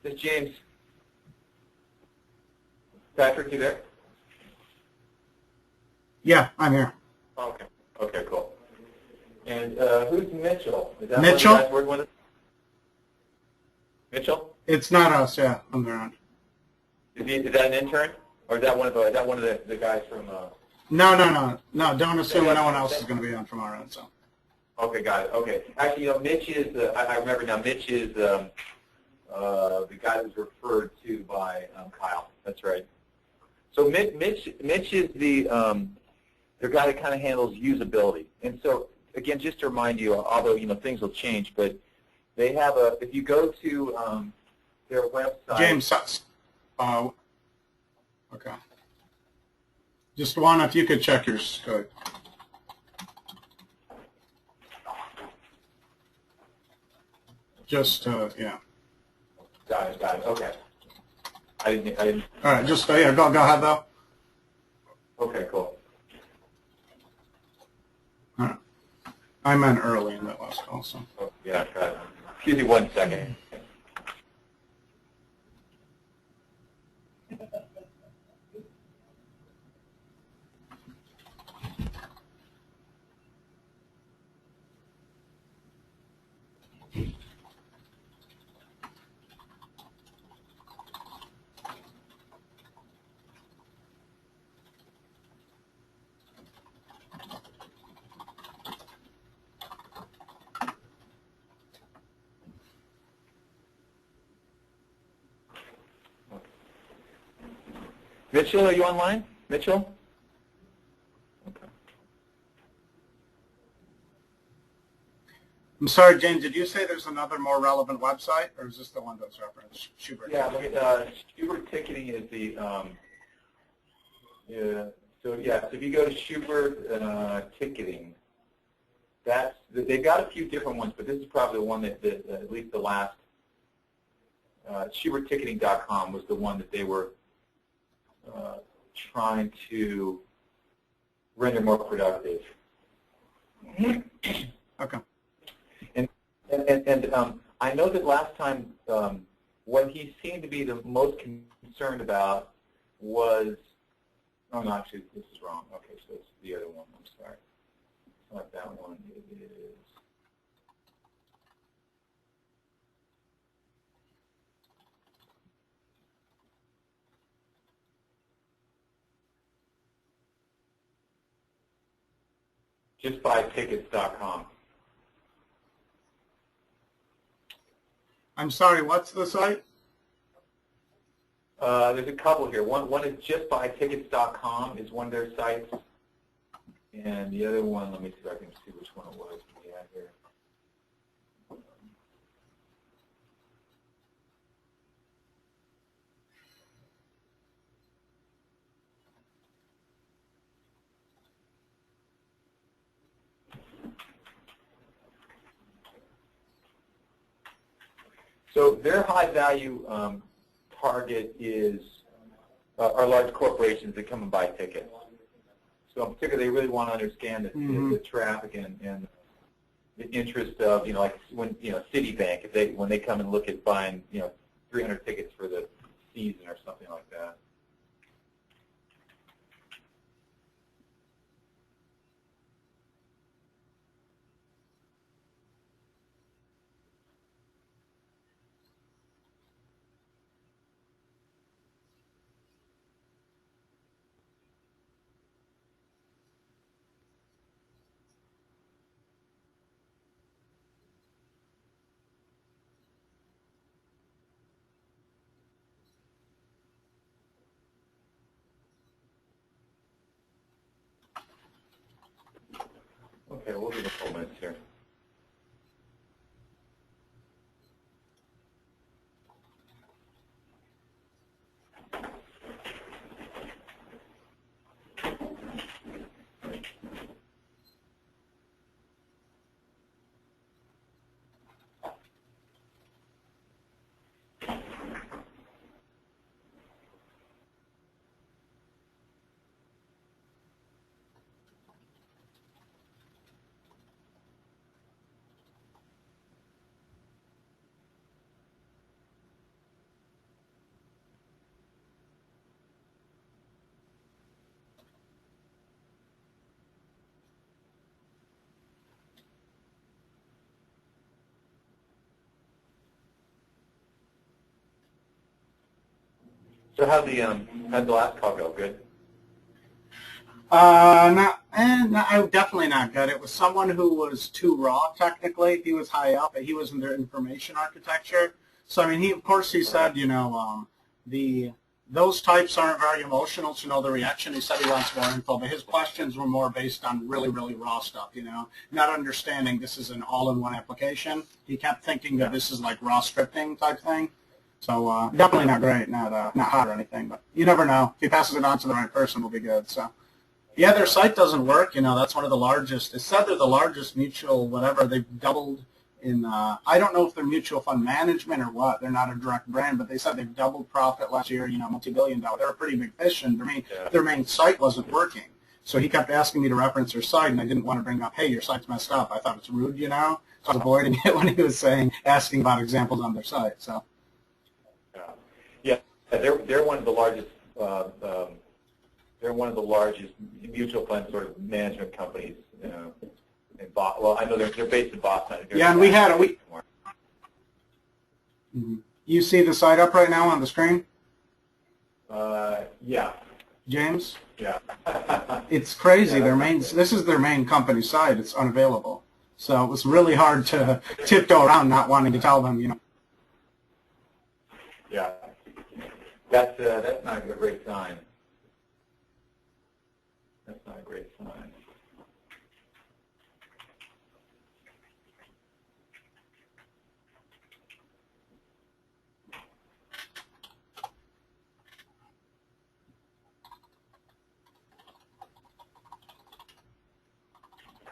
This is James. Patrick, you there? Yeah, I'm here. Okay. Okay, cool. And who's Mitchell? Is that Mitchell? one of the guys working with us? Mitchell? It's not us, yeah, on their own. Is that an intern? Or is that one of the guys from No, don't assume no one else is going to be on from our end, so. Okay, got it. Okay. Actually, Mitch is, I remember now, Mitch is the guy that was referred to by Kyle. That's right. So Mitch is the guy that kind of handles usability. And so, again, just to remind you, although, things will change, but they have if you go to their website. James, okay. Just one, if you could check your scope. Just, yeah. Got it, okay. I didn't. All right, just, yeah, go ahead, though. Okay, cool. All right. I meant early in that last call, so. Oh, yeah, got it. Excuse me 1 second. Mitchell, are you online? Mitchell? Okay. I'm sorry, James, did you say there's another more relevant website, or is this the one that's referenced? Shubert? Yeah, Shubert Ticketing is the, so if you go to Shubert Ticketing, they've got a few different ones, but this is probably the one that at least the last, SchubertTicketing.com was the one that they were trying to render more productive. Okay. And I know that last time what he seemed to be the most concerned about was, oh no, actually this is wrong. Okay, so it's the other one. I'm sorry. It's not that one. It is. JustBuyTickets.com. I'm sorry, what's the site? There's a couple here. One is JustBuyTickets.com is one of their sites, and the other one, let me see if I can see which one it was we had here. So their high value target is are large corporations that come and buy tickets. So in particular, they really want to understand the traffic and the interest of, like when, Citibank, when they come and look at buying, 300 tickets for the season or something like that. Okay, we'll give a couple minutes here. So how'd the last call go? Good? Definitely not good. It was someone who was too raw technically. He was high up, but he was in their information architecture. So I mean, he said, those types aren't very emotional to know the reaction. He said he wants more info, but his questions were more based on really, really raw stuff, not understanding this is an all-in-one application. He kept thinking that this is like raw scripting type thing. So definitely not great, not hot or anything, but you never know. If he passes it on to the right person, we'll be good. So yeah, their site doesn't work. That's one of the largest. It said they're the largest mutual whatever. They've doubled in, I don't know if they're mutual fund management or what. They're not a direct brand, but they said they've doubled profit last year, multi-billion-dollar. They're a pretty big fish, and their main site wasn't working. So he kept asking me to reference their site, and I didn't want to bring up, hey, your site's messed up. I thought it's rude, So I was avoiding it when he was asking about examples on their site. So. Yeah, they're one of the largest. They're one of the largest mutual fund sort of management companies. In Boston. Well, I know they're based in Boston. Yeah, and we had a week. You see the site up right now on the screen? Yeah. James? Yeah. It's crazy. This is their main company site. It's unavailable. So it was really hard to tiptoe around not wanting to tell them, Yeah. That's not a great sign. That's not a great sign.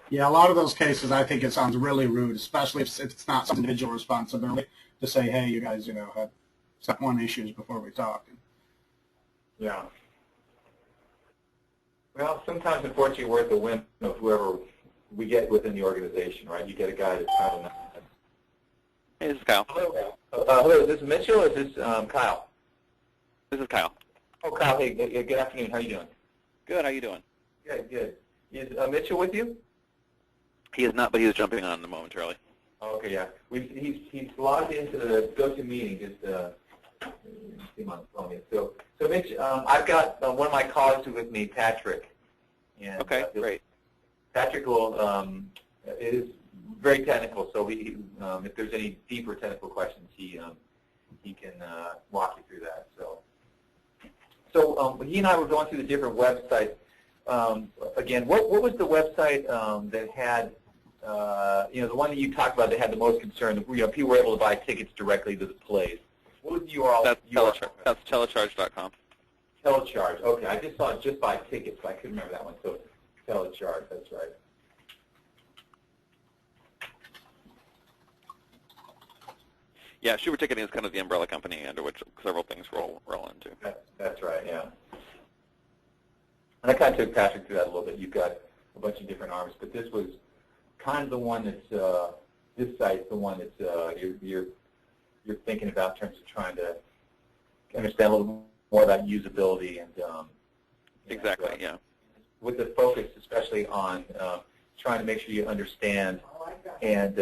Yeah, a lot of those cases, I think it sounds really rude, especially if it's not some individual responsibility to say, hey, you guys, have step one issues before we talk. Yeah. Well, sometimes, unfortunately, we're at the whim of whoever we get within the organization, right? You get a guy that's kind of not. Hey, this is Kyle. Hello. Hello, is this Mitchell or is this Kyle? This is Kyle. Oh, Kyle, hey, good afternoon. How are you doing? Good. How you doing? Good, good. Is Mitchell with you? He is not, but he is jumping on momentarily. Oh, okay, yeah. He's logged into the GoToMeeting. Just see him on the phone here. So Mitch, I've got one of my colleagues with me, Patrick. And, okay, great. Patrick is very technical, so if there's any deeper technical questions, he can walk you through that. So he and I were going through the different websites. Again, what was the website that had, the one that you talked about that had the most concern? People were able to buy tickets directly to the plays. What was the URL? That's telecharge.com. Telecharge. Okay, I just saw it just buy tickets, but I couldn't remember that one. So Telecharge, that's right. Yeah, Shubert Ticketing is kind of the umbrella company under which several things roll into. That's right, yeah. And I kind of took Patrick through that a little bit. You've got a bunch of different arms, but this was kind of the one that's, this site's the one that you're thinking about in terms of trying to understand a little more about usability and exactly, yeah. With the focus especially on trying to make sure you understand and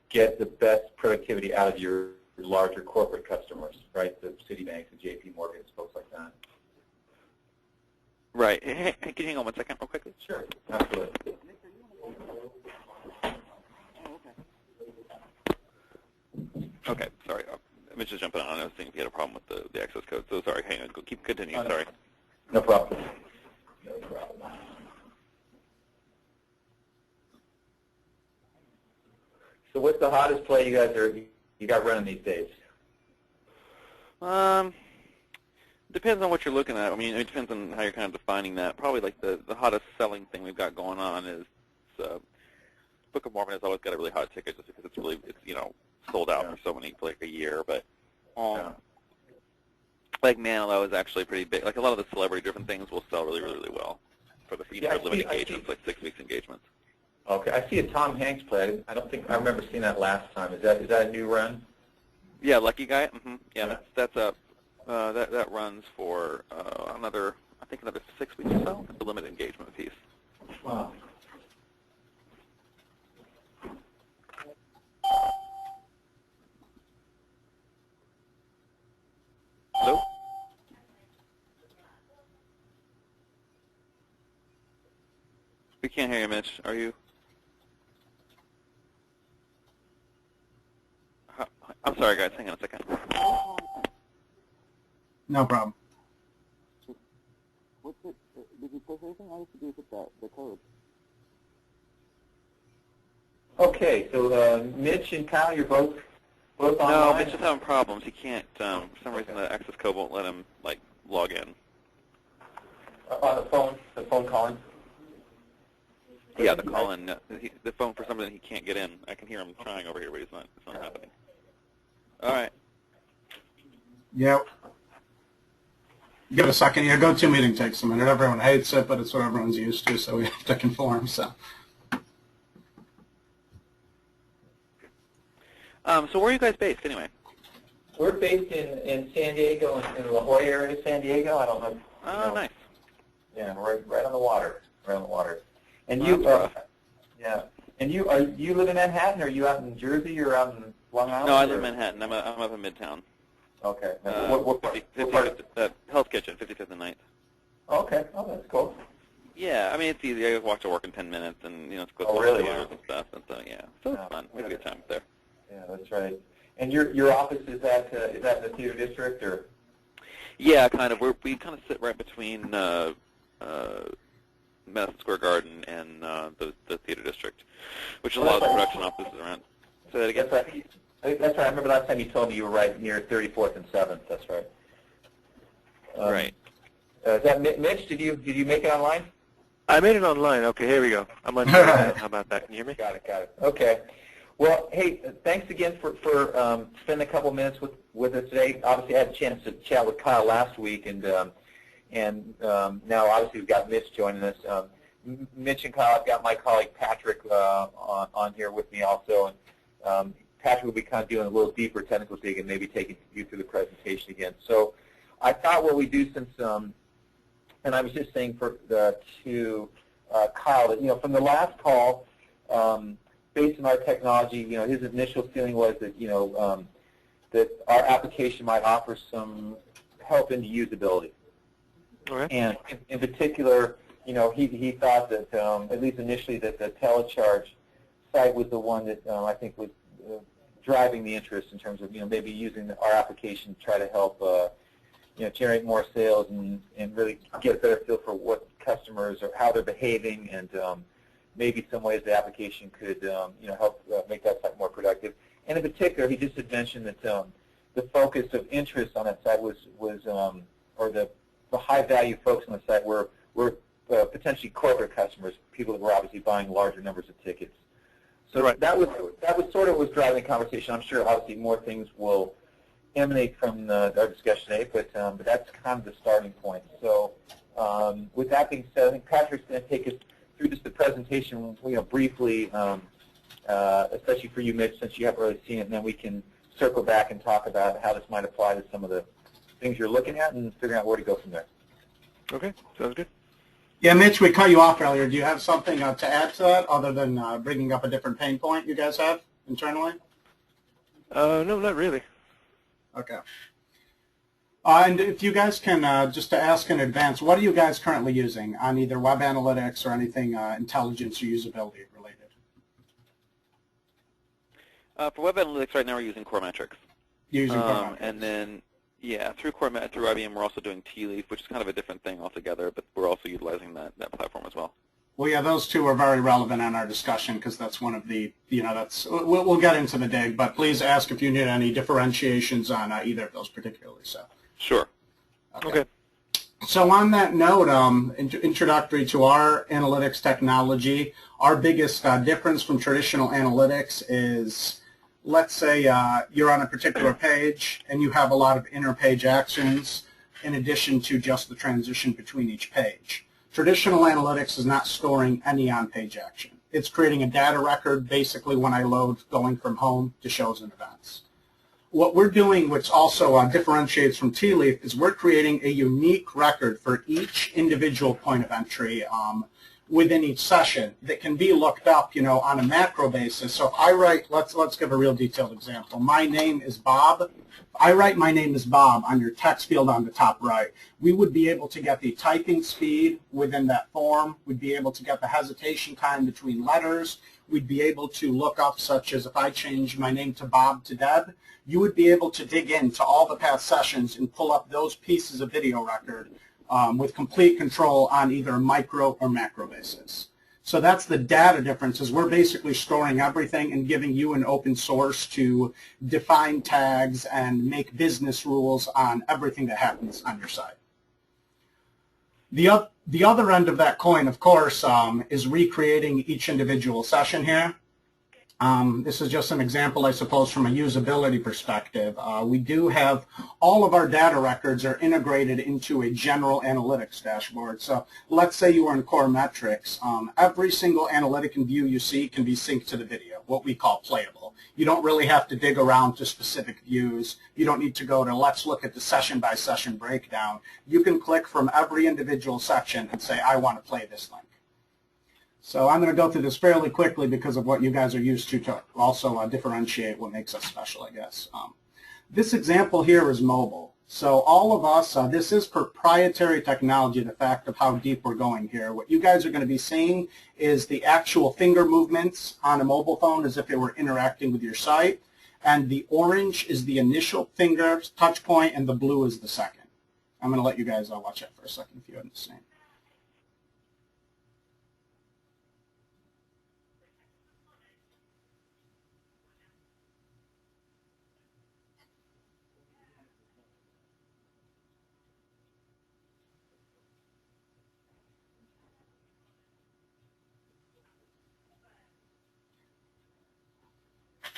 get the best productivity out of your larger corporate customers, right? The Citibanks, the JP Morgans, folks like that. Right. Hey, can you hang on 1 second real quickly? Sure, absolutely. Okay, sorry. Mitch is jumping on. I was thinking he had a problem with the access code. So sorry. Hang on. Keep continuing. Sorry. No problem. No problem. So what's the hottest play you got running these days? Depends on what you're looking at. I mean, it depends on how you're kind of defining that. Probably like the hottest selling thing we've got going on is Book of Mormon has always got a really hot ticket just because it's sold out for so many for like a year. But like Manilow is actually pretty big. Like a lot of the celebrity-driven things will sell really, really, really well for the limited engagements, like 6 weeks engagements. Okay, I see a Tom Hanks play. I don't think I remember seeing that last time. Is that a new run? Yeah, Lucky Guy. Yeah, that's a that runs for another 6 weeks or so. It's a limited engagement piece. Wow. Hello? We can't hear you, Mitch. Are you? I'm sorry, guys. Hang on a second. No problem. What's it? Did you push anything? All you have to do is hit the code. Okay, so Mitch and Kyle, you're both online? No, Mitch is having problems. He can't, for some reason the access code won't let him, like, log in. On the phone calling? Yeah, the call-in, the phone, for some reason, he can't get in. I can hear him trying over here, but it's not happening. All right. Yep. Give it a second. Your go-to meeting takes a minute. Everyone hates it, but it's what everyone's used to, so we have to conform. So where are you guys based, anyway? We're based in San Diego, in the La Jolla area of San Diego. I don't know. Oh, nice. Yeah, right on the water. Right on the water. And Well, you, that's rough. yeah. And you live in Manhattan, or are you out in Jersey, or out in Long Island? No, I live in Manhattan. I'm up in Midtown. Okay. What part? 55th, Hell's Kitchen, 55th and 9th. Okay. Oh, that's cool. Yeah, I mean, it's easy. I walk to work in 10 minutes, and, it's close to really? the and stuff, and so, yeah. So it's fun. We have a good time there. Yeah, that's right. And your office is that in the theater district, or? Yeah, kind of. We kind of sit right between Madison Square Garden and the theater district, which is a lot of the production offices around. Say that again? That's right. I remember last time you told me you were right near 34th and 7th. That's right. Right. Is that Mitch? Did you make it online? I made it online. Okay, here we go. I'm on. How about that? Can you hear me? Got it. Okay. Well, hey, thanks again for spending a couple minutes with us today. Obviously, I had a chance to chat with Kyle last week, and now obviously we've got Mitch joining us. Mitch and Kyle, I've got my colleague Patrick on here with me also, and Patrick will be kind of doing a little deeper technical dig and maybe taking you through the presentation again. So I thought what we do since, and I was just saying to Kyle that, from the last call, based on our technology, his initial feeling was that, that our application might offer some help into usability. Okay. And in particular, he thought that, at least initially, that the telecharge site was the one that I think was driving the interest in terms of, maybe using our application to try to help, generate more sales and really get a better feel for what customers or how they're behaving, and maybe some ways the application could, help make that site more productive. And in particular, he just had mentioned that the focus of interest on that site was or the high-value folks on the site were potentially corporate customers, people that were obviously buying larger numbers of tickets. So right. that was sort of was driving the conversation. I'm sure obviously more things will emanate from our discussion today, but that's kind of the starting point. So with that being said, I think Patrick's going to take us through just the presentation, briefly, especially for you, Mitch, since you haven't really seen it, and then we can circle back and talk about how this might apply to some of the things you're looking at and figuring out where to go from there. Okay, sounds good. yeah, Mitch, we cut you off earlier. Do you have something to add to that, other than bringing up a different pain point you guys have internally? No, not really. Okay. And if you guys can, just to ask in advance, what are you guys currently using on either web analytics or anything intelligence or usability related? For web analytics right now, we're using Core Metrics. Using Core Metrics. And then, yeah, through IBM, we're also doing T-Leaf, which is kind of a different thing altogether, but we're also utilizing that platform as well. Well, yeah, those two are very relevant in our discussion because that's one of the, we'll get into the dig, but please ask if you need any differentiations on either of those particularly. So. Sure. Okay. So on that note, introductory to our analytics technology, our biggest difference from traditional analytics is, let's say you're on a particular page and you have a lot of inter-page actions in addition to just the transition between each page. Traditional analytics is not storing any on-page action. It's creating a data record basically when I load going from home to shows and events. What we're doing, which also differentiates from T-Leaf, is we're creating a unique record for each individual point of entry within each session that can be looked up, on a macro basis. So if I write, let's give a real detailed example. My name is Bob. I write my name is Bob on your text field on the top right. We would be able to get the typing speed within that form. We'd be able to get the hesitation time between letters. We'd be able to look up, such as if I change my name to Bob to Deb, you would be able to dig into all the past sessions and pull up those pieces of video record with complete control on either a micro or macro basis. So that's the data difference, is we're basically storing everything and giving you an open source to define tags and make business rules on everything that happens on your site. The other end of that coin, of course, is recreating each individual session here. This is just an example, I suppose, from a usability perspective. We do have all of our data records are integrated into a general analytics dashboard. So let's say you are in core metrics. Every single analytic and view you see can be synced to the video, what we call playable. You don't really have to dig around to specific views. You don't need to go to let's look at the session-by-session breakdown. You can click from every individual section and say, I want to play this link. So I'm going to go through this fairly quickly because of what you guys are used to also differentiate what makes us special, I guess. This example here is mobile. So all of us, this is proprietary technology, the fact of how deep we're going here. What you guys are going to be seeing is the actual finger movements on a mobile phone as if it were interacting with your site. And the orange is the initial finger touch point, and the blue is the second. I'm going to let you guys watch that for a second if you understand.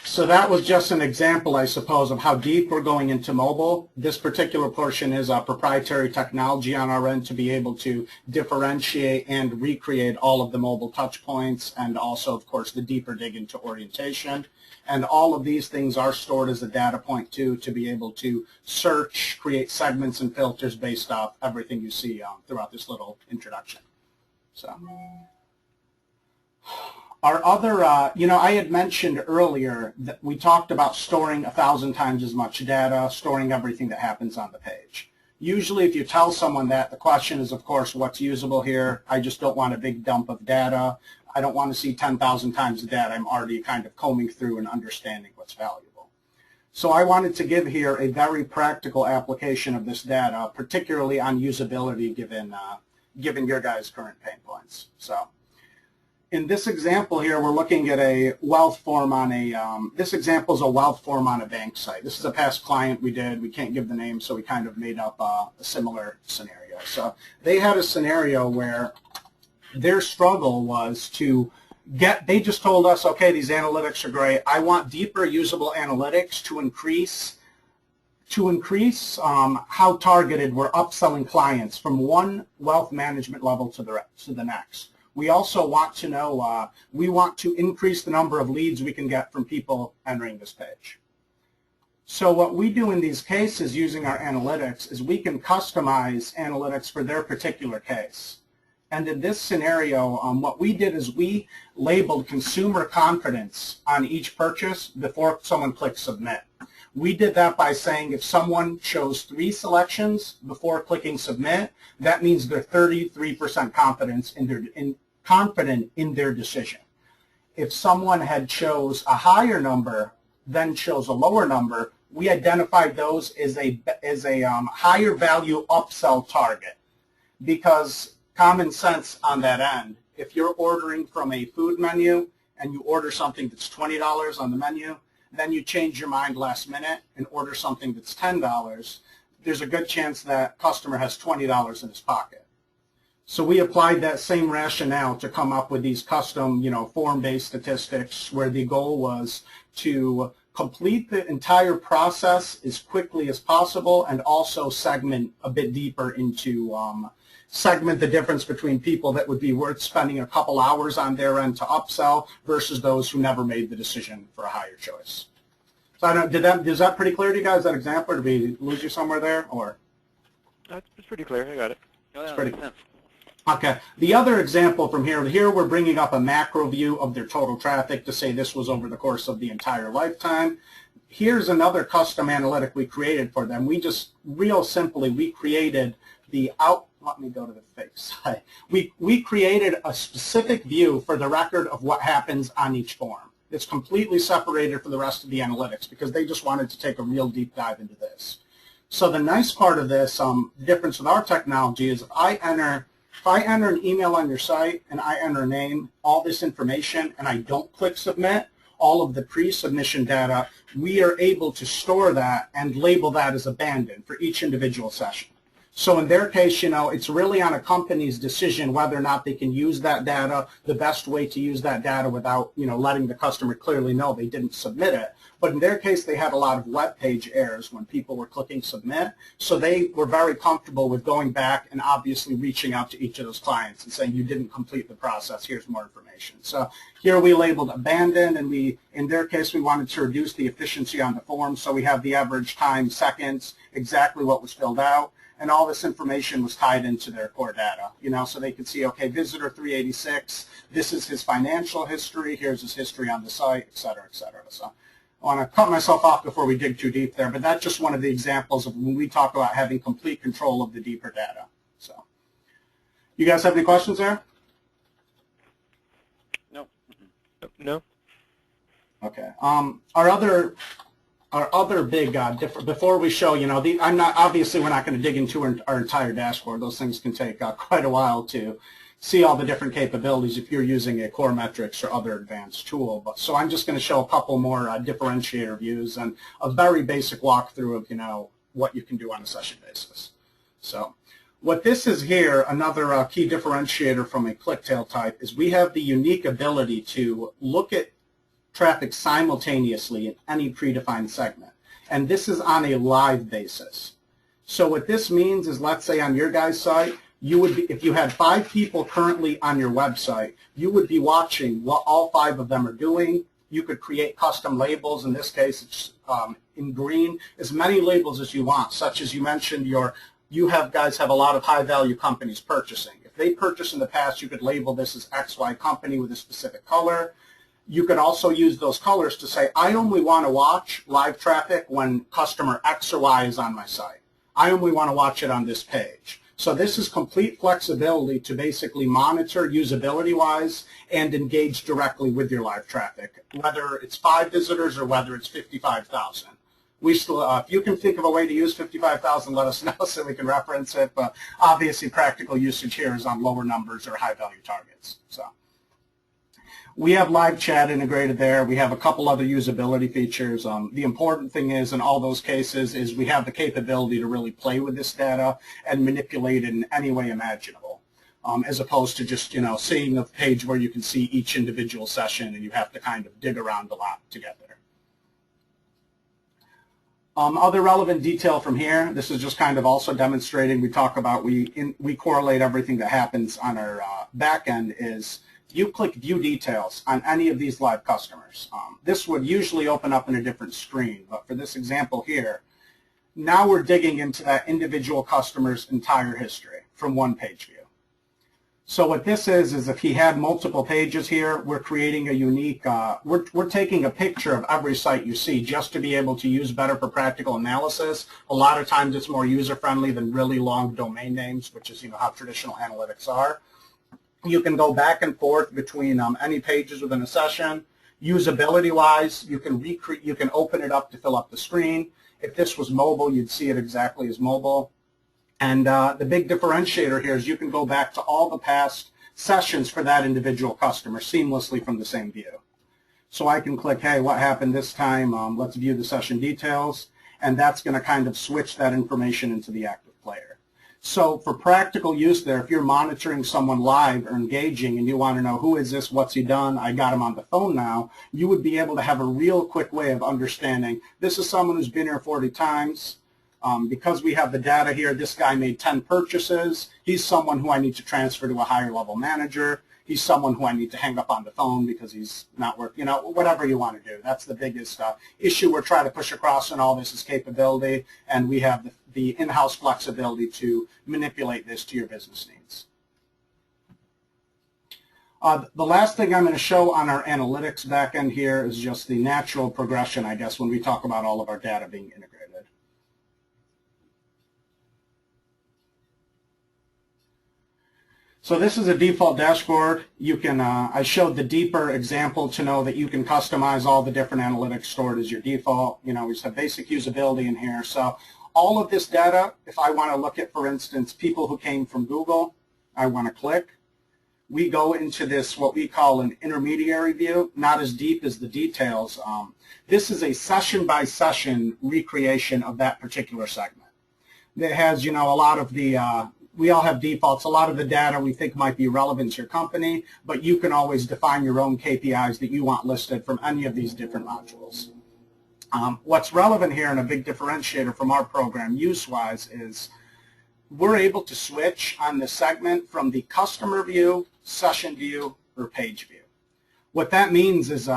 So that was just an example, I suppose, of how deep we're going into mobile. This particular portion is proprietary technology on our end to be able to differentiate and recreate all of the mobile touch points, and also, of course, the deeper dig into orientation. And all of these things are stored as a data point, too, to be able to search, create segments and filters based off everything you see throughout this little introduction. So. Our other, I had mentioned earlier that we talked about storing 1,000 times as much data, storing everything that happens on the page. Usually if you tell someone that, the question is, of course, what's usable here? I just don't want a big dump of data. I don't want to see 10,000 times the data. I'm already kind of combing through and understanding what's valuable. So I wanted to give here a very practical application of this data, particularly on usability given your guys' current pain points. So. In this example here, we're looking at a wealth form on this example is a wealth form on a bank site. This is a past client we did. We can't give the name, so we kind of made up a similar scenario. So they had a scenario where their struggle was to they just told us, okay, these analytics are great. I want deeper usable analytics to increase how targeted we're upselling clients from one wealth management level to the next. We also want to know, we want to increase the number of leads we can get from people entering this page. So what we do in these cases using our analytics is we can customize analytics for their particular case. And in this scenario, what we did is we labeled consumer confidence on each purchase before someone clicks submit. We did that by saying if someone chose 3 selections before clicking submit, that means they're 33% confident in their decision. If someone had chose a higher number, then chose a lower number, we identified those as a higher value upsell target, because common sense on that end, if you're ordering from a food menu and you order something that's $20 on the menu, then you change your mind last minute and order something that's $10, there's a good chance that customer has $20 in his pocket. So we applied that same rationale to come up with these custom, form-based statistics where the goal was to complete the entire process as quickly as possible and also segment a bit deeper into segment the difference between people that would be worth spending a couple hours on their end to upsell versus those who never made the decision for a higher choice. So I don't, is that pretty clear to you guys, that example, or did we lose you somewhere there? Or? It's pretty clear. I got it. Oh, yeah, It's pretty makes sense. Okay, the other example from here we're bringing up a macro view of their total traffic to say this was over the course of the entire lifetime. Here's another custom analytic we created for them. We just, real simply, we created the let me go to the fake side. We created a specific view for the record of what happens on each form. It's completely separated from the rest of the analytics because they just wanted to take a real deep dive into this. So the nice part of this, the difference with our technology is if I enter an email on your site and I enter a name, all this information, and I don't click submit, all of the pre-submission data, we are able to store that and label that as abandoned for each individual session. So in their case, it's really on a company's decision whether or not they can use that data, the best way to use that data without, letting the customer clearly know they didn't submit it. But in their case, they had a lot of web page errors when people were clicking submit. So they were very comfortable with going back and obviously reaching out to each of those clients and saying, you didn't complete the process, here's more information. So here we labeled abandoned, and in their case, we wanted to reduce the efficiency on the form. So we have the average time, seconds, exactly what was filled out. And all this information was tied into their core data, so they could see, okay, visitor 386, this is his financial history, here's his history on the site, et cetera, et cetera. So I want to cut myself off before we dig too deep there, but that's just one of the examples of when we talk about having complete control of the deeper data. So you guys have any questions there? No. No. Okay. Our other big before we show, obviously we're not going to dig into our entire dashboard. Those things can take quite a while to see all the different capabilities if you're using a core metrics or other advanced tool. So I'm just going to show a couple more differentiator views and a very basic walkthrough of, what you can do on a session basis. So what this is here, another key differentiator from a ClickTail type, is we have the unique ability to look at traffic simultaneously in any predefined segment. And this is on a live basis. So what this means is, let's say on your guys' site, you would be, if you had 5 people currently on your website, you would be watching what all 5 of them are doing. You could create custom labels. In this case, it's in green, as many labels as you want, such as you mentioned, guys have a lot of high-value companies purchasing. If they purchased in the past, you could label this as XY company with a specific color. You could also use those colors to say, I only want to watch live traffic when customer X or Y is on my site. I only want to watch it on this page. So this is complete flexibility to basically monitor usability-wise and engage directly with your live traffic, whether it's 5 visitors or whether it's 55,000. We still, if you can think of a way to use 55,000, let us know so we can reference it. But obviously, practical usage here is on lower numbers or high-value targets. So we have live chat integrated there. We have a couple other usability features. The important thing is, in all those cases, is we have the capability to really play with this data and manipulate it in any way imaginable, as opposed to just, seeing a page where you can see each individual session and you have to kind of dig around a lot to get there. Other relevant detail from here, this is just kind of also demonstrating, we talk about, we correlate everything that happens on our back end is, you click View Details on any of these live customers. This would usually open up in a different screen, but for this example here, now we're digging into that individual customer's entire history from one page view. So what this is if he had multiple pages here, we're creating a unique, we're taking a picture of every site you see just to be able to use better for practical analysis. A lot of times it's more user-friendly than really long domain names, which is how traditional analytics are. You can go back and forth between any pages within a session. Usability-wise, you can open it up to fill up the screen. If this was mobile, you'd see it exactly as mobile. And the big differentiator here is you can go back to all the past sessions for that individual customer seamlessly from the same view. So I can click, hey, what happened this time? Let's view the session details. And that's going to kind of switch that information into the active player. So for practical use there, if you're monitoring someone live or engaging and you want to know who is this, what's he done, I got him on the phone now, you would be able to have a real quick way of understanding this is someone who's been here 40 times. Because we have the data here, this guy made 10 purchases. He's someone who I need to transfer to a higher level manager. He's someone who I need to hang up on the phone because he's not working, whatever you want to do. That's the biggest issue we're trying to push across in all this is capability, and we have the in-house flexibility to manipulate this to your business needs. The last thing I'm going to show on our analytics backend here is just the natural progression, I guess, when we talk about all of our data being integrated. So this is a default dashboard. You can, I showed the deeper example to know that you can customize all the different analytics stored as your default. You know, we just have basic usability in here. So all of this data, if I want to look at, for instance, people who came from Google, I want to click. We go into this, what we call an intermediary view, not as deep as the details. This is a session-by-session recreation of that particular segment. It has, you know, a lot of the, we all have defaults. A lot of the data we think might be relevant to your company, but you can always define your own KPIs that you want listed from any of these different modules. What's relevant here and a big differentiator from our program use-wise is we're able to switch on the segment from the customer view, session view, or page view. What that means is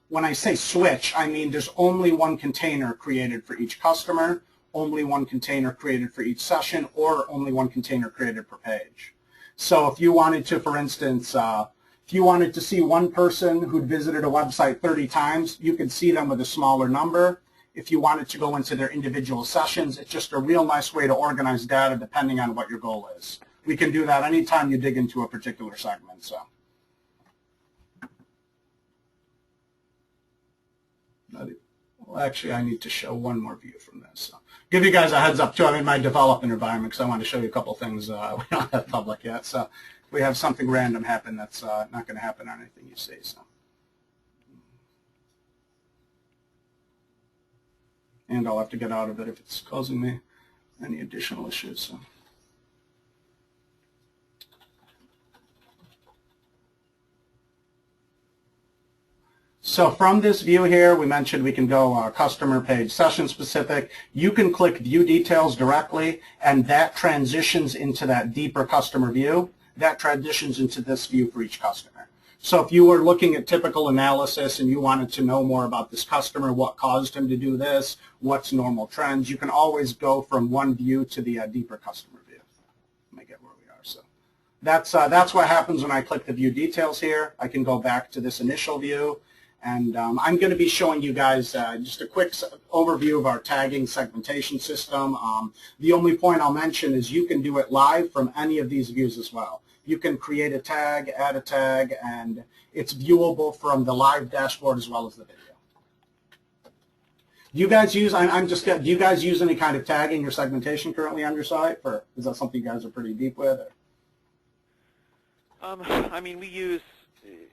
when I say switch, I mean there's only one container created for each customer, only one container created for each session, or only one container created per page. So if you wanted to, for instance, if you wanted to see one person who'd visited a website 30 times, you could see them with a smaller number. If you wanted to go into their individual sessions, it's just a real nice way to organize data depending on what your goal is. We can do that anytime you dig into a particular segment. So. Well, actually, I need to show one more view from this. So, give you guys a heads up, too. I'm in my development environment because I want to show you a couple things we don't have public yet. So we have something random happen that's not going to happen on anything you see. So. And I'll have to get out of it if it's causing me any additional issues. So. So from this view here, we mentioned we can go customer page session specific. You can click view details directly, and that transitions into that deeper customer view. That transitions into this view for each customer. So if you were looking at typical analysis and you wanted to know more about this customer, what caused him to do this, what's normal trends, you can always go from one view to the deeper customer view. Let me get where we are. So that's what happens when I click the view details here. I can go back to this initial view. And I'm going to be showing you guys just a quick overview of our tagging segmentation system. The only point I'll mention is you can do it live from any of these views as well. You can create a tag, add a tag, and it's viewable from the live dashboard as well as the video. Do you guys use, do you guys use any kind of tagging or segmentation currently on your site? Or is that something you guys are pretty deep with? I mean, we use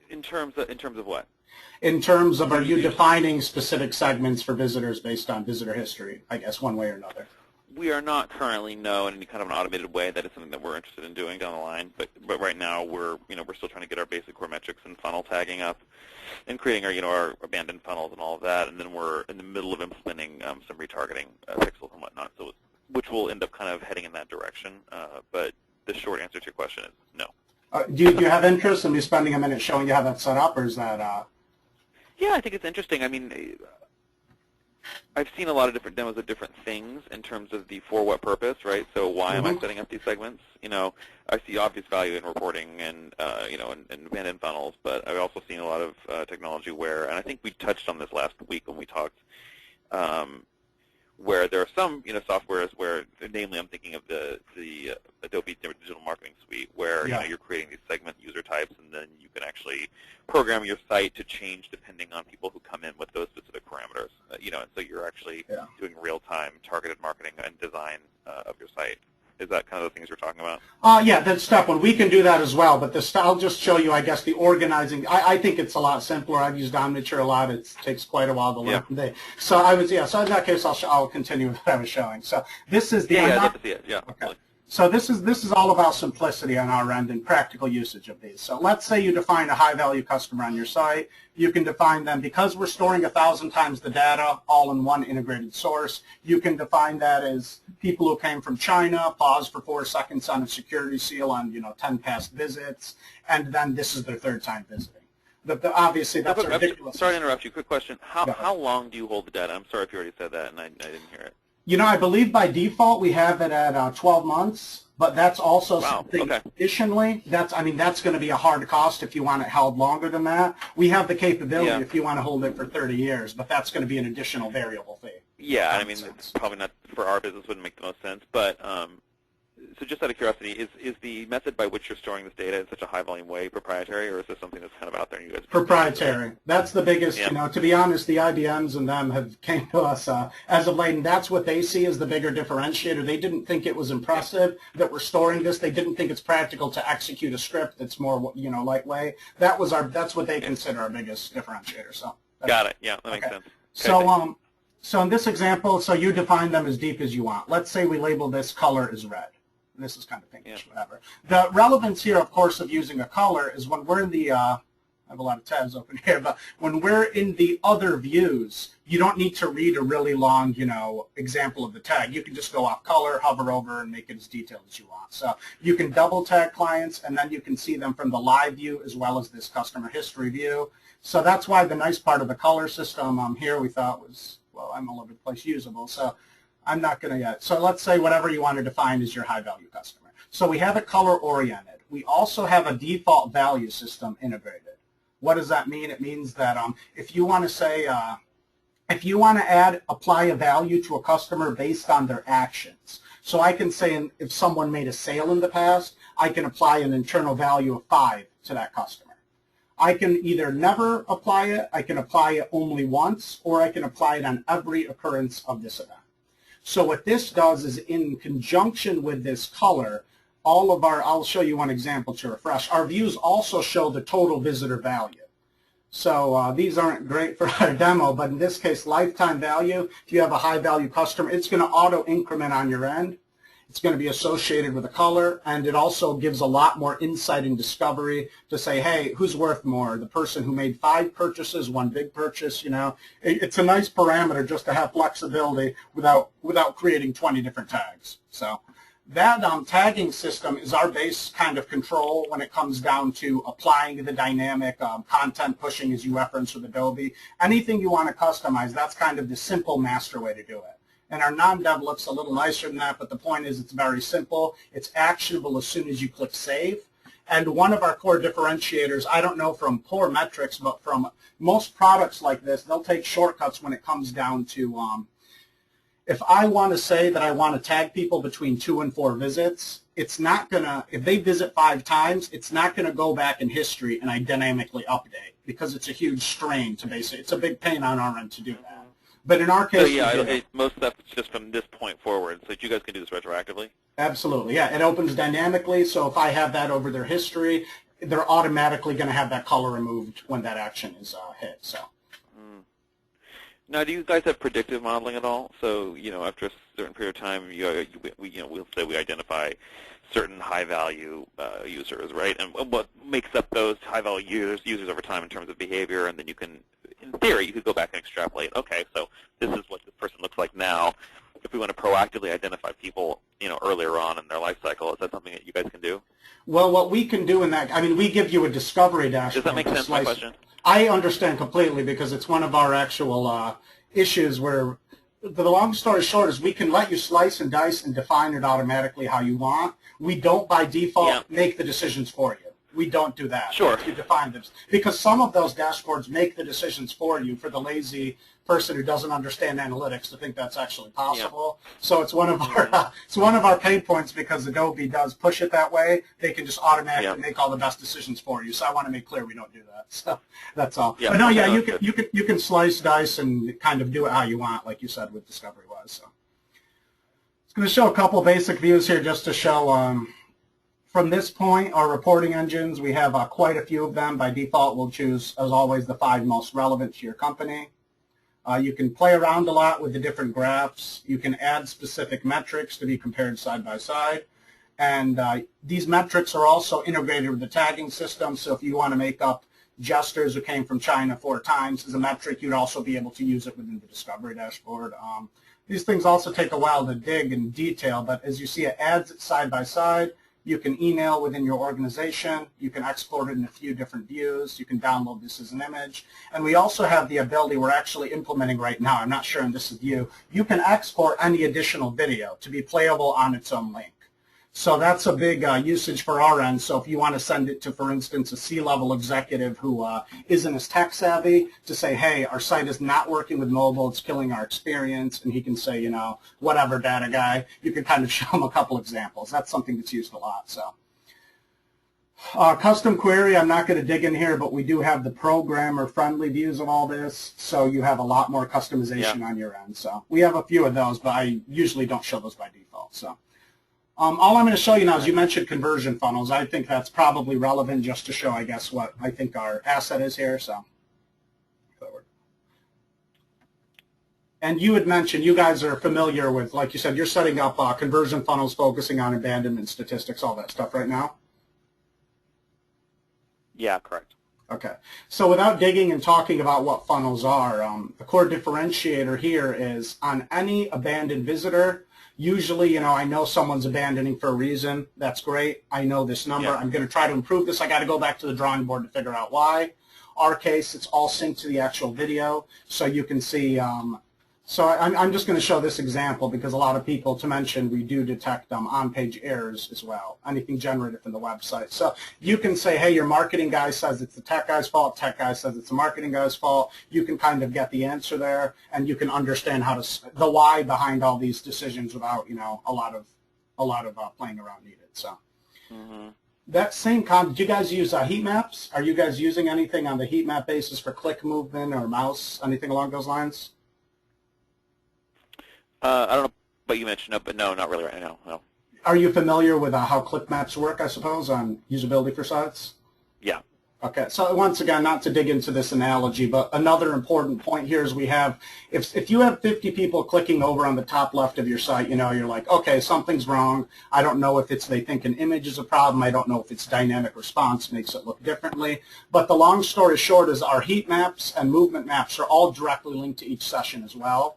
in terms of what? In terms of, are you defining specific segments for visitors based on visitor history, I guess, one way or another? We are not currently, no, in any kind of an automated way. That is something that we're interested in doing down the line. But right now, we're still trying to get our basic core metrics and funnel tagging up, and creating our abandoned funnels and all of that. And then we're in the middle of implementing some retargeting pixels and whatnot, so which will end up kind of heading in that direction. But the short answer to your question is no. Do you have interest in me spending a minute showing you how that's set up, or is that? Yeah, I think it's interesting. I mean, I've seen a lot of different demos of different things in terms of the for what purpose, right? So why am I setting up these segments? I see obvious value in reporting and and abandoned funnels, but I've also seen a lot of technology where, and I think we touched on this last week when we talked, where there are some softwares where, namely I'm thinking of the Adobe Digital Marketing Suite, where you're creating these segment user types, and then you can actually program your site to change depending on people who come in with those specific parameters. And so you're actually doing real-time targeted marketing and design of your site. Is that kind of the things you're talking about? Yeah, that's step one. We can do that as well, but I'll just show you, I guess, the organizing. I think it's a lot simpler. I've used Omniture a lot. It takes quite a while to learn. So so in that case, I'll continue with what I was showing. So this is the... I'd love to see it. Yeah, okay. So this is all about simplicity on our end and practical usage of these. So let's say you define a high-value customer on your site. You can define them, because we're storing 1,000 times the data all in one integrated source, you can define that as people who came from China, pause for 4 seconds on a security seal on 10 past visits, and then this is their 3rd time visiting. Obviously, that's ridiculous. Sorry to interrupt you. Quick question. How long do you hold the data? I'm sorry if you already said that and I didn't hear it. I believe by default we have it at 12 months, But that's also Wow, something, okay. additionally, that's going to be a hard cost if you want it held longer than that. We have the capability Yeah. if you want to hold it for 30 years, but that's going to be an additional variable fee. Yeah, I mean, it's probably not for our business, wouldn't make the most sense. But so just out of curiosity, is the method by which you're storing this data in such a high volume way proprietary, or is this something that's kind of out there and you guys? Proprietary. That's the biggest, Yeah. to be honest, the IBMs and them have came to us as of late, and that's what they see as the bigger differentiator. They didn't think it was impressive that we're storing this. They didn't think it's practical to execute a script that's more, lightweight. That's what they consider our biggest differentiator. So. Got it. Yeah, that makes Okay. sense. So, so in this example, so you define them as deep as you want. Let's say we label this color as red. And this is kind of pinkish, whatever. The relevance here, of course, of using a color is when we're in the, I have a lot of tabs open here, but when we're in the other views, you don't need to read a really long, example of the tag. You can just go off color, hover over, and make it as detailed as you want. So you can double tag clients, and then you can see them from the live view as well as this customer history view. So that's why the nice part of the color system here we thought was, well, I'm all over the place, usable. So I'm not going to yet. So let's say whatever you want to define is your high-value customer. So we have it color-oriented. We also have a default value system integrated. What does that mean? It means that if you want to say, if you want to apply a value to a customer based on their actions. So I can say if someone made a sale in the past, I can apply an internal value of 5 to that customer. I can either never apply it, I can apply it only once, or I can apply it on every occurrence of this event. So what this does is in conjunction with this color, all of our, I'll show you one example to refresh, our views also show the total visitor value. So these aren't great for our demo, but in this case, lifetime value, if you have a high value customer, it's going to auto increment on your end. It's going to be associated with a color, and it also gives a lot more insight and discovery to say, hey, who's worth more? The person who made 5 purchases, 1 big purchase, It's a nice parameter just to have flexibility without creating 20 different tags. So that tagging system is our base kind of control when it comes down to applying the dynamic content pushing as you referenced with Adobe. Anything you want to customize, that's kind of the simple master way to do it. And our non-dev looks a little nicer than that, but the point is it's very simple. It's actionable as soon as you click save. And one of our core differentiators, I don't know from core metrics, but from most products like this, they'll take shortcuts when it comes down to, if I want to say that I want to tag people between 2 and 4 visits, it's not going to, if they visit 5 times, it's not going to go back in history and I dynamically update because it's a huge strain to basically, it's a big pain on our end to do that. But in our case, So yeah, most stuff is just from this point forward. So you guys can do this retroactively. Absolutely, yeah. It opens dynamically. So if I have that over their history, they're automatically going to have that color removed when that action is hit. So. Now, do you guys have predictive modeling at all? So after a certain period of time, we'll say we identify certain high-value users, right? And what makes up those high-value users over time in terms of behavior, and then you can, in theory, you could go back and extrapolate. Okay, so this is what this person looks like now. If we want to proactively identify people, earlier on in their life cycle, is that something that you guys can do? Well, what we can do in that, I mean, we give you a discovery dashboard. Does that make sense? My question. I understand completely because it's one of our actual issues where the long story short is we can let you slice and dice and define it automatically how you want. We don't by default make the decisions for you. We don't do that. Sure. You define them. Because some of those dashboards make the decisions for you for the lazy person who doesn't understand analytics to think that's actually possible. Yeah. So it's one of our pain points because Adobe does push it that way. They can just automatically make all the best decisions for you. So I want to make clear we don't do that. So that's all. Yeah. But no, yeah, you can slice, dice, and kind of do it how you want, like you said with Discovery was. So it's going to show a couple basic views here just to show. From this point, our reporting engines, we have quite a few of them. By default, we'll choose, as always, the 5 most relevant to your company. You can play around a lot with the different graphs. You can add specific metrics to be compared side by side. And these metrics are also integrated with the tagging system. So if you want to make up jesters who came from China 4 times as a metric, you'd also be able to use it within the Discovery dashboard. These things also take a while to dig in detail, but as you see, it adds it side by side. You can email within your organization. You can export it in a few different views. You can download this as an image. And we also have the ability we're actually implementing right now. I'm not sure if this is you. You can export any additional video to be playable on its own link. So that's a big usage for our end. So if you want to send it to, for instance, a C-level executive who isn't as tech savvy, to say, hey, our site is not working with mobile, it's killing our experience, and he can say, you know, whatever, data guy, you can kind of show him a couple examples. That's something that's used a lot. So custom query, I'm not going to dig in here, but we do have the programmer-friendly views of all this, so you have a lot more customization on your end. So we have a few of those, but I usually don't show those by default. So all I'm going to show you now is you mentioned conversion funnels. I think that's probably relevant just to show, I guess, what I think our asset is here. So, and you had mentioned you guys are familiar with, like you said, you're setting up conversion funnels focusing on abandonment statistics, all that stuff right now? Yeah, correct. Okay. So without digging and talking about what funnels are, the core differentiator here is on any abandoned visitor, usually, you know, I know someone's abandoning for a reason. That's great. I know this number. Yeah. I'm going to try to improve this. I got to go back to the drawing board to figure out why. Our case, it's all synced to the actual video, so you can see. So I'm just going to show this example because a lot of people, to mention, we do detect on-page errors as well, anything generated from the website. So you can say, hey, your marketing guy says it's the tech guy's fault, tech guy says it's the marketing guy's fault. You can kind of get the answer there, and you can understand how to, the why behind all these decisions without, you know, a lot of playing around needed. So that same concept, do you guys use heat maps? Are you guys using anything on the heat map basis for click movement or mouse, anything along those lines? I don't know, but you mentioned it, but no, not really right now. No. Are you familiar with how click maps work, I suppose, on usability for sites? Yeah. Okay, so once again, not to dig into this analogy, but another important point here is we have, if you have 50 people clicking over on the top left of your site, you know, you're like, okay, something's wrong. I don't know if it's they think an image is a problem. I don't know if it's dynamic response makes it look differently. But the long story short is our heat maps and movement maps are all directly linked to each session as well.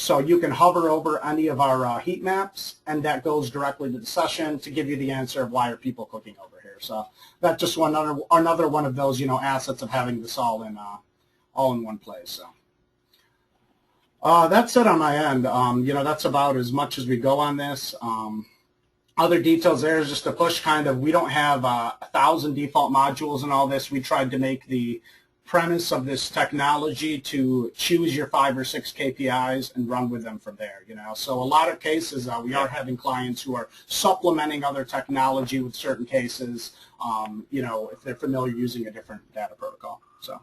So you can hover over any of our heat maps, and that goes directly to the session to give you the answer of why are people clicking over here. So that's just another one of those, you know, assets of having this all in one place. So that's it on my end. You know, that's about as much as we go on this. Other details there is just to push kind of. We don't have 1,000 default modules and all this. We tried to make the premise of this technology to choose your 5 or 6 KPIs and run with them from there, you know. So a lot of cases we are having clients who are supplementing other technology with certain cases, you know, if they're familiar using a different data protocol. So.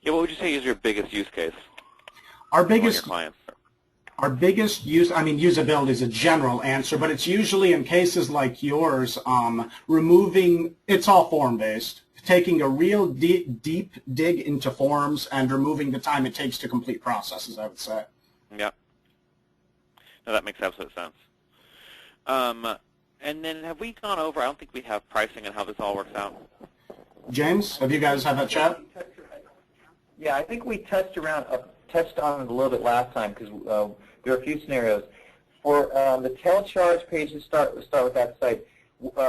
Yeah, what would you say is your biggest use case? Our biggest clients. Our biggest use, I mean, usability is a general answer, but it's usually in cases like yours, removing, it's all form-based, taking a real deep dig into forms and removing the time it takes to complete processes, I would say. Yeah. No, that makes absolute sense. And then have we gone over, I don't think we have pricing and how this all works out. James, have you guys had that chat? Yeah, I think we touched on it a little bit last time because there are a few scenarios. For the telecharge page, to start with that site,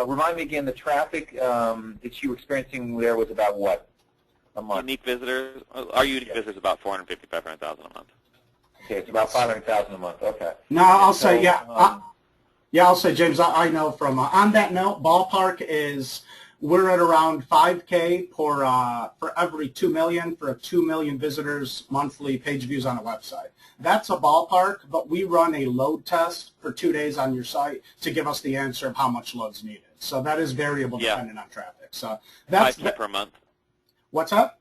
remind me again, the traffic that you were experiencing there was about what a month? Unique visitors, our unique visitors about 450, 500,000 a month. Okay, it's about 500,000 a month. Okay. No, I'll say, yeah. Yeah, I'll say, James, I know from, on that note, ballpark is, we're at around 5K for every 2 million for 2 million visitors monthly page views on a website. That's a ballpark, but we run a load test for 2 days on your site to give us the answer of how much load's needed. So that is variable depending on traffic. So that's 5K per month. What's that?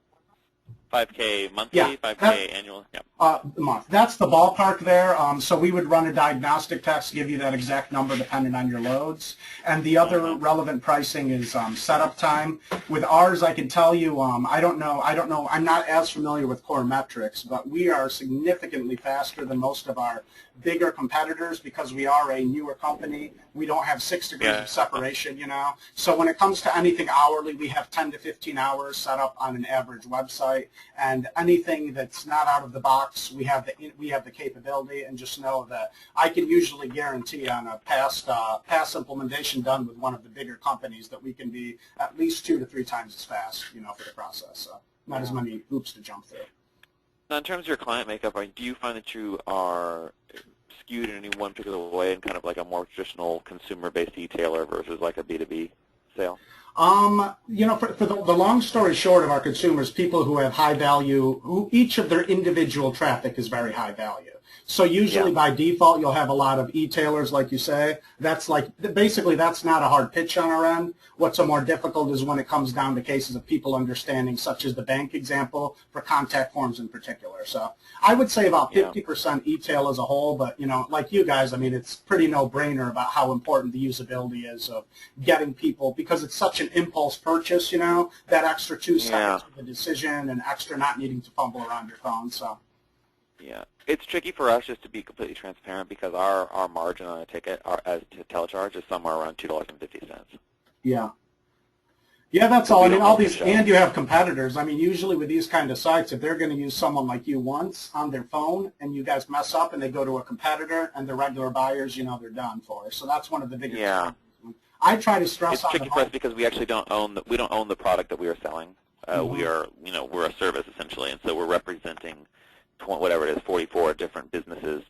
5K monthly, Yeah, 5K annual. Yeah. A month. That's the ballpark there. So we would run a diagnostic test, give you that exact number depending on your loads. And the other relevant pricing is setup time. With ours, I can tell you, I don't know, I'm not as familiar with core metrics, but we are significantly faster than most of our bigger competitors because we are a newer company. We don't have 6 degrees of separation, you know. So when it comes to anything hourly, we have 10 to 15 hours set up on an average website. And anything that's not out of the box, we have the capability. And just know that I can usually guarantee on a past implementation done with one of the bigger companies that we can be at least 2 to 3 times as fast, you know, for the process. So not as many hoops to jump through. Now, in terms of your client makeup, do you find that you are skewed in any one particular way in kind of like a more traditional consumer-based e-tailer versus like a B2B sale? You know, for the long story short of our consumers, people who have high value, who each of their individual traffic is very high value. So usually by default, you'll have a lot of e-tailers, like you say. That's like, basically that's not a hard pitch on our end. What's a more difficult is when it comes down to cases of people understanding, such as the bank example, for contact forms in particular. So I would say about 50% e-tail as a whole, but, you know, like you guys, I mean, it's pretty no-brainer about how important the usability is of getting people, because it's such an impulse purchase, you know, that extra 2 seconds for the decision and extra not needing to fumble around your phone, so. Yeah, it's tricky for us just to be completely transparent because our margin on a ticket as to telecharge is somewhere around $2.50. Yeah. Yeah, that's all. I mean, all these, and you have competitors. I mean, usually with these kind of sites, if they're going to use someone like you once on their phone and you guys mess up and they go to a competitor and the regular buyers, you know, they're done for. So that's one of the biggest problems. I try to stress on it's tricky for us because we actually don't own the product that we are selling. We are, you know, we're a service essentially, and so we're representing whatever it is, 44 different businesses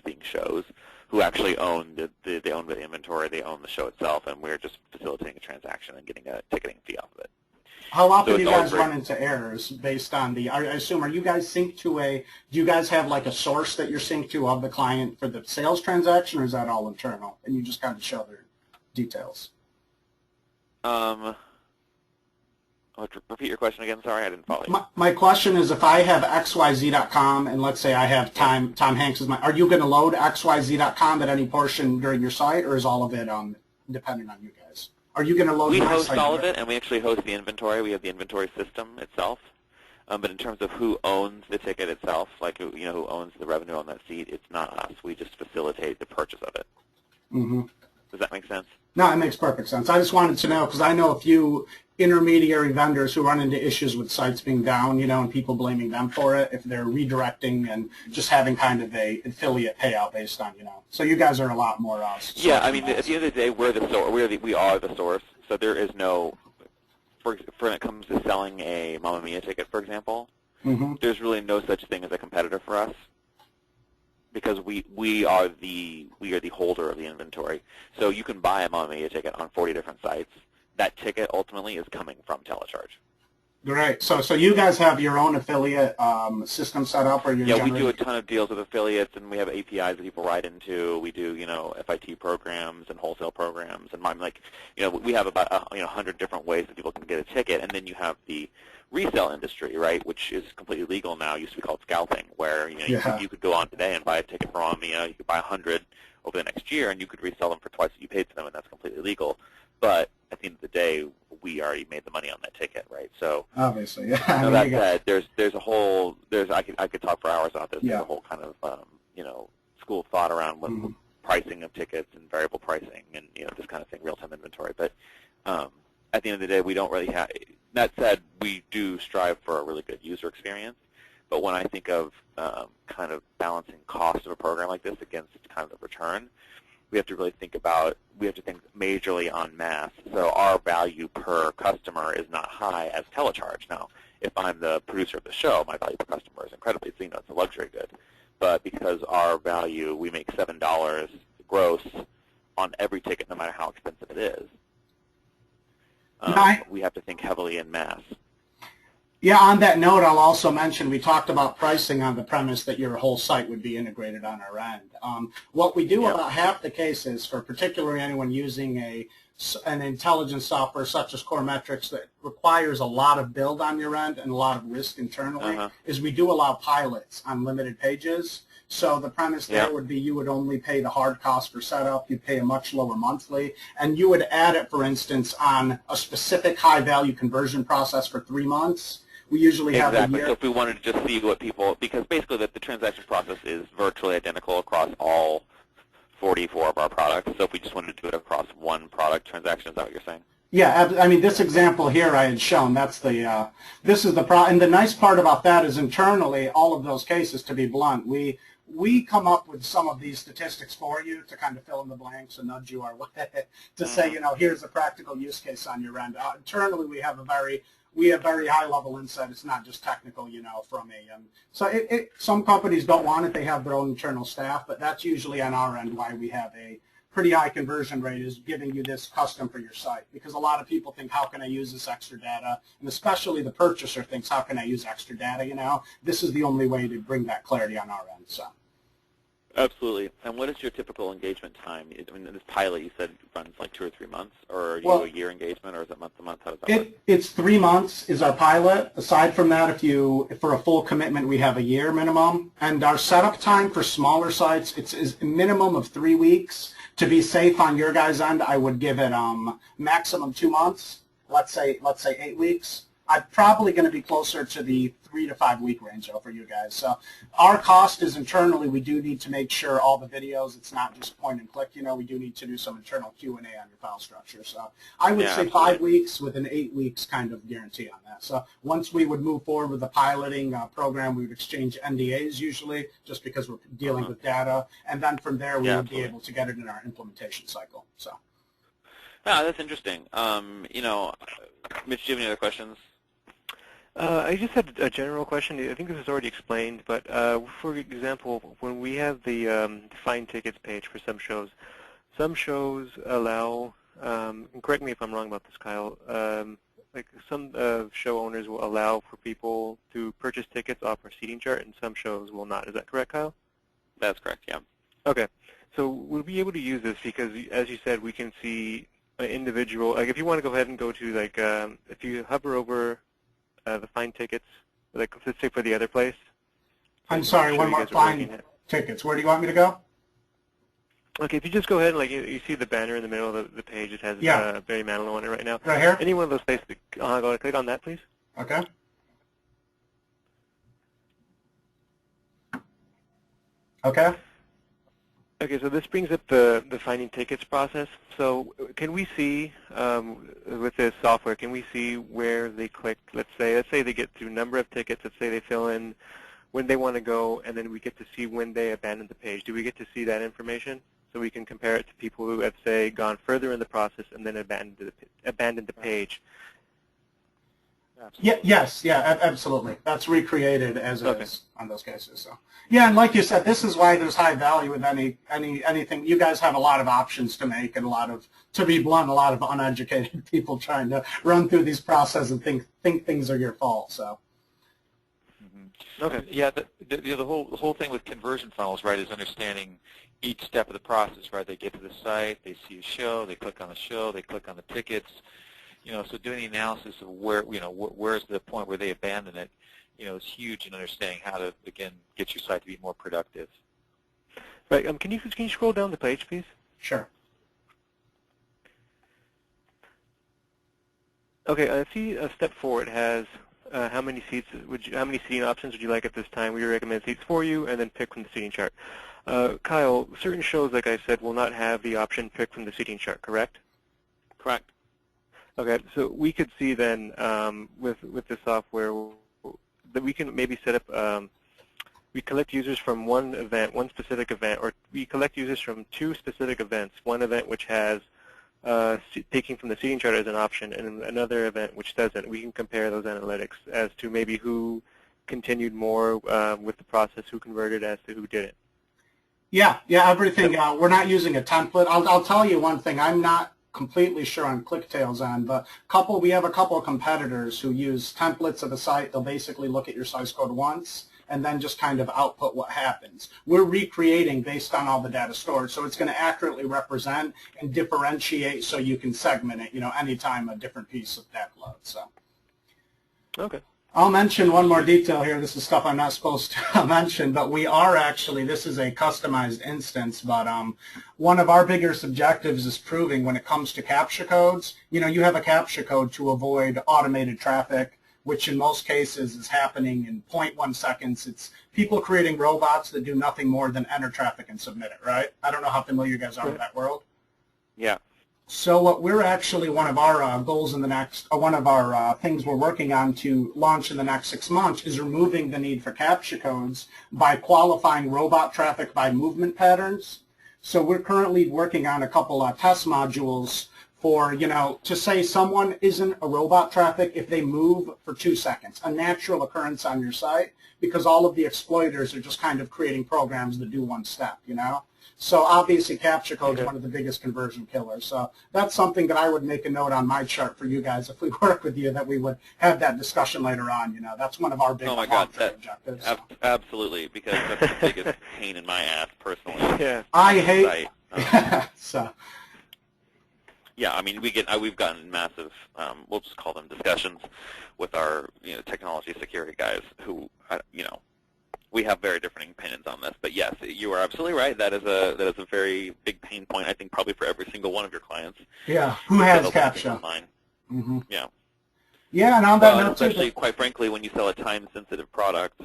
being shows who actually own they own the inventory, they own the show itself, and we're just facilitating a transaction and getting a ticketing fee off of it. How often do you guys run into errors based on I assume, are you guys synced to do you guys have like a source that you're synced to of the client for the sales transaction, or is that all internal and you just kind of show their details? Repeat your question again. Sorry, I didn't follow you. My question is, if I have xyz.com and let's say I have Tom Hanks as are you going to load xyz.com at any portion during your site, or is all of it dependent on you guys? Are you going to load? We host all of it, and we actually host the inventory. We have the inventory system itself. But in terms of who owns the ticket itself, like who owns the revenue on that seat, it's not us. We just facilitate the purchase of it. Mm-hmm. Does that make sense? No, it makes perfect sense. I just wanted to know because I know a few intermediary vendors who run into issues with sites being down, you know, and people blaming them for it if they're redirecting and just having kind of a affiliate payout based on, you know. So you guys are a lot more yeah, I mean, at the end of the day, we are the source. So there is no, for when it comes to selling a Mamma Mia ticket, for example, there's really no such thing as a competitor for us because we are the holder of the inventory. So you can buy a Mamma Mia ticket on 40 different sites. That ticket ultimately is coming from telecharge. Great. So you guys have your own affiliate system set up, or you're we do a ton of deals with affiliates, and we have APIs that people write into. We do, you know, FIT programs and wholesale programs, and we have about 100 different ways that people can get a ticket, and then you have the resale industry, right, which is completely legal now. It used to be called scalping, where you could go on today and buy a ticket from Omnia. You could buy 100 over the next year, and you could resell them for twice what you paid for them, and that's completely legal. But at the end of the day, we already made the money on that ticket, right? So obviously, yeah. That said, there's a whole I could talk for hours about this. There's a whole kind of school of thought around what pricing of tickets and variable pricing and this kind of thing, real-time inventory. But at the end of the day, we don't really have. That said, we do strive for a really good user experience. But when I think of kind of balancing cost of a program like this against kind of the return, we have to really think majorly on mass. So our value per customer is not high as telecharge. Now, if I'm the producer of the show, my value per customer is incredibly, it's a luxury good. But because our value, we make $7 gross on every ticket, no matter how expensive it is, we have to think heavily in mass. Yeah, on that note, I'll also mention we talked about pricing on the premise that your whole site would be integrated on our end. What we do about half the cases, for particularly anyone using an intelligence software such as Core Metrics that requires a lot of build on your end and a lot of risk internally, is we do allow pilots on limited pages. So the premise there would be you would only pay the hard cost for setup, you'd pay a much lower monthly, and you would add it, for instance, on a specific high-value conversion process for 3 months. We usually have a year. So if we wanted to just see what people, because basically the transaction process is virtually identical across all 44 of our products. So if we just wanted to do it across one product transaction, is that what you're saying? Yeah, I mean, this example here I had shown, that's this is the and the nice part about that is internally, all of those cases, to be blunt, we we come up with some of these statistics for you to kind of fill in the blanks and nudge you our way to say, you know, here's a practical use case on your end. Internally, we have very high level insight. It's not just technical, you know, from a, so some companies don't want it. They have their own internal staff, but that's usually on our end why we have a pretty high conversion rate, is giving you this custom for your site, because a lot of people think, how can I use this extra data? And especially the purchaser thinks, how can I use extra data? You know, this is the only way to bring that clarity on our end. So. Absolutely. And what is your typical engagement time? I mean, this pilot you said runs like 2 or 3 months, or do you do a year engagement, or is it month to month? How does that work? It's 3 months is our pilot. Aside from that, if for a full commitment, we have a year minimum. And our setup time for smaller sites, it's a minimum of 3 weeks. To be safe on your guys' end, I would give it maximum 2 months. Let's say 8 weeks. I'm probably going to be closer to the 3 to 5 week range though for you guys. So our cost is internally, we do need to make sure all the videos, it's not just point and click. You know, we do need to do some internal Q&A on your file structure. So I would say 5 weeks with an 8 weeks kind of guarantee on that. So once we would move forward with the piloting program, we would exchange NDAs usually, just because we're dealing with data, and then from there we would be able to get it in our implementation cycle. So. Yeah, that's interesting. You know, Mitch, do you have any other questions? I just had a general question. I think this was already explained, but for example, when we have the find tickets page for some shows allow, and correct me if I'm wrong about this, Kyle, like some show owners will allow for people to purchase tickets off our seating chart, and some shows will not. Is that correct, Kyle? That's correct, yeah. Okay. So we'll be able to use this because, as you said, we can see an individual, like if you want to go ahead and go to, like, if you hover over the find tickets, like let's say for the other place. I'm sorry, one more, find tickets. Where do you want me to go? Okay, if you just go ahead and like you see the banner in the middle of the page, it has Barry Manilow on it right now. Right here? Any one of those places, go ahead, click on that, please. Okay. Okay. Okay, so this brings up the finding tickets process. So can we see, with this software, can we see where they click? Let's say they get through number of tickets. Let's say they fill in when they want to go, and then we get to see when they abandoned the page. Do we get to see that information? So we can compare it to people who have, say, gone further in the process and then abandoned the page. Yeah, yes, yeah, absolutely. That's recreated as is on those cases. So, yeah, and like you said, this is why there's high value with anything. You guys have a lot of options to make, and to be blunt, a lot of uneducated people trying to run through these processes and think things are your fault. So. Okay. Yeah, the whole thing with conversion funnels, right, is understanding each step of the process, right? They get to the site, they see a show, they click on the show, they click on the tickets. You know, so doing the analysis of where's the point where they abandon it, you know, is huge in understanding how to, again, get your site to be more productive. Right. Can you scroll down the page, please? Sure. Okay. I see step 4. It has how many seating options would you like at this time? We recommend seats for you, and then pick from the seating chart. Kyle, certain shows, like I said, will not have the option pick from the seating chart, correct? Correct. Okay, so we could see then with the software that we can maybe set up, we collect users from one specific event, or we collect users from 2 specific events. One event which has taking from the seating chart as an option, and another event which doesn't. We can compare those analytics as to maybe who continued more with the process, who converted, as to who didn't. Yeah, everything. We're not using a template. I'll tell you one thing. I'm not completely sure on ClickTail's end, but we have a couple of competitors who use templates of a site. They'll basically look at your source code once and then just kind of output what happens. We're recreating based on all the data stored, so it's going to accurately represent and differentiate so you can segment it, you know, anytime a different piece of data loads. So. Okay. I'll mention one more detail here. This is stuff I'm not supposed to mention, but we are actually, this is a customized instance, but one of our biggest objectives is proving when it comes to CAPTCHA codes, you know, you have a CAPTCHA code to avoid automated traffic, which in most cases is happening in 0.1 seconds. It's people creating robots that do nothing more than enter traffic and submit it, right? I don't know how familiar you guys are with that world. Yeah. So what we're actually, one of our goals in the next, one of our things we're working on to launch in the next 6 months is removing the need for CAPTCHA codes by qualifying robot traffic by movement patterns. So we're currently working on a couple of test modules for, to say someone isn't a robot traffic if they move for 2 seconds, a natural occurrence on your site, because all of the exploiters are just kind of creating programs that do one step, So obviously CAPTCHA code is one of the biggest conversion killers. So that's something that I would make a note on my chart for you guys if we work with you, that we would have that discussion later on. That's one of our big objectives. Absolutely, because that's the biggest pain in my ass personally. Yeah. I hate so. Yeah, I mean, we've gotten massive, we'll just call them discussions with our technology security guys who, we have very different opinions on this. But yes, you are absolutely right. That is a very big pain point, I think, probably for every single one of your clients. Yeah, who has CAPTCHA? Mm-hmm. Yeah. Yeah, and on that note, especially, quite frankly, when you sell a time-sensitive product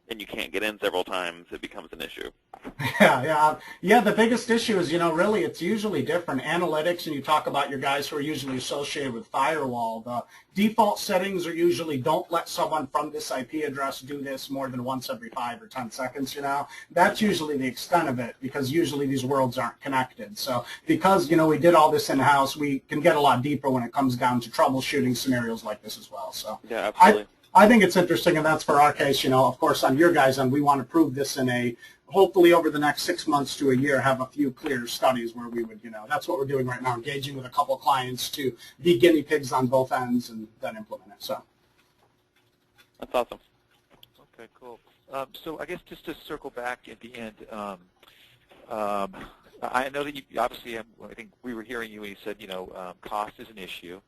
and you can't get in several times, it becomes an issue. Yeah. The biggest issue is, really it's usually different. Analytics, and you talk about your guys who are usually associated with firewall. The default settings are usually don't let someone from this IP address do this more than once every 5 or 10 seconds. That's usually the extent of it, because usually these worlds aren't connected. So because we did all this in house, we can get a lot deeper when it comes down to troubleshooting scenarios like this as well. So yeah, absolutely. I think it's interesting, and that's for our case. Of course, on your guys' end, we want to prove this in hopefully over the next 6 months to a year, have a few clear studies where we would, that's what we're doing right now, engaging with a couple of clients to be guinea pigs on both ends and then implement it. So that's awesome. Okay, cool. So I guess just to circle back at the end, I know that you obviously, I think we were hearing you when you said, cost is an issue.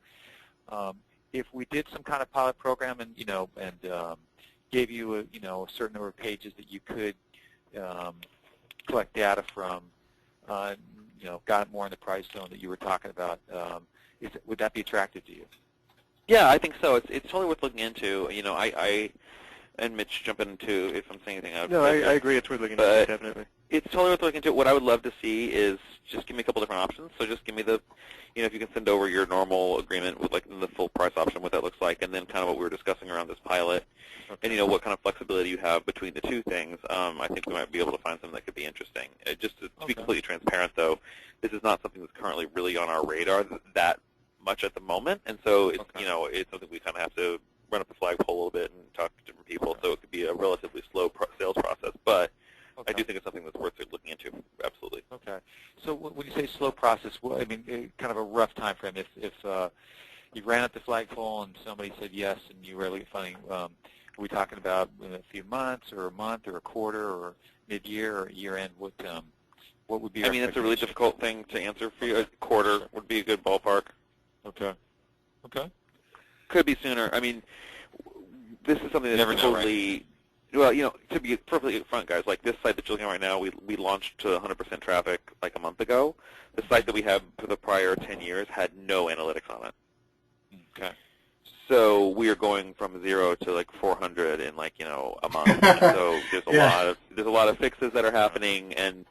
If we did some kind of pilot program and gave you a certain number of pages that you could collect data from, got it more in the price zone that you were talking about, would that be attractive to you? Yeah, I think so. It's totally worth looking into. And Mitch, jump in too if I'm saying anything. No, I agree. It's worth looking into, definitely. It's totally worth looking into. What I would love to see is just give me a couple different options. So just give me the, if you can send over your normal agreement with like the full price option, what that looks like, and then kind of what we were discussing around this pilot, and what kind of flexibility you have between the two things. I think we might be able to find something that could be interesting. Just to be completely transparent, though, this is not something that's currently really on our radar that much at the moment, and so it's it's something we kind of have to run up the flagpole a little bit and talk to different people. So it could be a relatively slow sales process, but I do think it's something that's worth looking into. Absolutely. Okay. So when you say slow process, I mean kind of a rough time frame. If you ran up the flagpole and somebody said yes, and you were really funding, are we talking about in a few months, or a month, or a quarter, or mid-year, or year-end? What would be? I mean, it's a really difficult thing to answer for you. A quarter would be a good ballpark. Okay. Okay. Could be sooner. I mean, this is something that's totally, well, to be perfectly upfront, guys, like this site that you're looking at right now, we launched to 100% traffic like a month ago. The site that we had for the prior 10 years had no analytics on it. Okay. So we are going from 0 to like 400 in like, a month. So there's a lot of fixes that are happening, and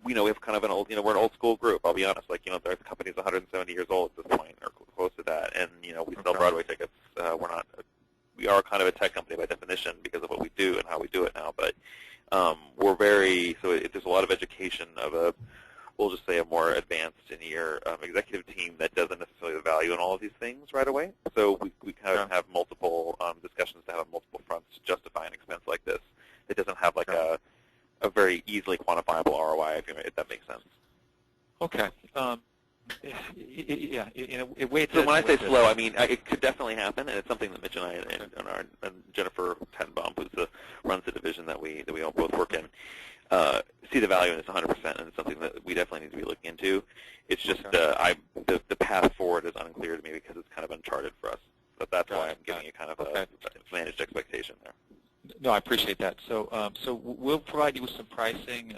we have kind of an old, we're an old school group. I'll be honest. Like, the company's 170 years old at this point, or close to that, and we sell Broadway tickets. We are kind of a tech company by definition because of what we do and how we do it now. But there's a lot of education of we'll just say a more advanced in-year executive team that doesn't necessarily value in all of these things right away. So we kind of have multiple discussions to have on multiple fronts to justify an expense like this. It doesn't have like a very easily quantifiable ROI, if that makes sense. Okay. Yeah. So when I say slow, I mean it could definitely happen, and it's something that Mitch and I and Jennifer Tenbaum, who runs the division that we all both work in, see the value in this 100%, and it's something that we definitely need to be looking into. It's just the path forward is unclear to me because it's kind of uncharted for us. But that's why I'm giving you kind of a managed expectation there. No, I appreciate that. So we'll provide you with some pricing,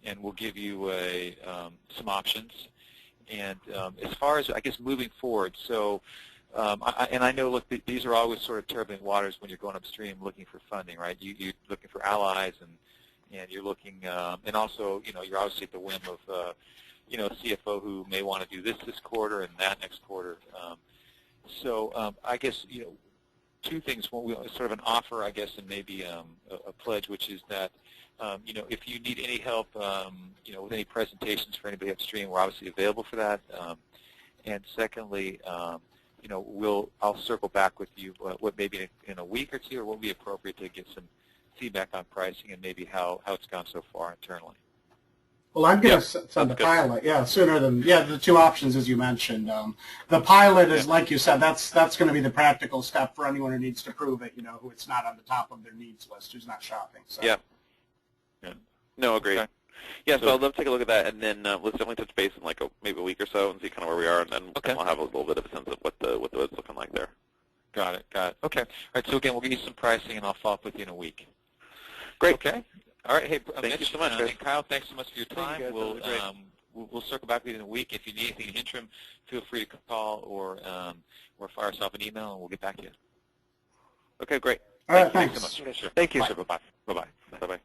and we'll give you some options. And as far as, I guess, moving forward, so I know, look, these are always sort of turbulent waters when you're going upstream looking for funding, right? You're looking for allies, and you're looking, and also, you're obviously at the whim of CFO who may want to do this quarter and that next quarter. So I guess, two things. One, sort of an offer, I guess, and maybe a pledge, which is that, if you need any help, with any presentations for anybody upstream, we're obviously available for that. And secondly, I'll circle back with you, what maybe in a week or two, or what would be appropriate to get some feedback on pricing and maybe how it's gone so far internally. Well, I'm going to send the pilot, sooner than, the two options as you mentioned. The pilot is, like you said, that's going to be the practical step for anyone who needs to prove it, who it's not on the top of their needs list, who's not shopping. So. Yeah. No, agreed. Okay. Yeah, so I'd love to take a look at that, and then let's definitely touch base in maybe a week or so and see kind of where we are, and then we'll have a little bit of a sense of what it's looking like there. Got it. Okay. All right, so again, we'll give you some pricing, and I'll follow up with you in a week. Great. Okay. All right. Hey, thank you so much, and Kyle, thanks so much for your time. Thank you guys. We'll circle back with you in a week. If you need anything in the interim, feel free to call or fire us off an email, and we'll get back to you. Okay, great. All right, Thank you thanks. so much. Sure. Thank you. Bye. Bye-bye. Bye-bye.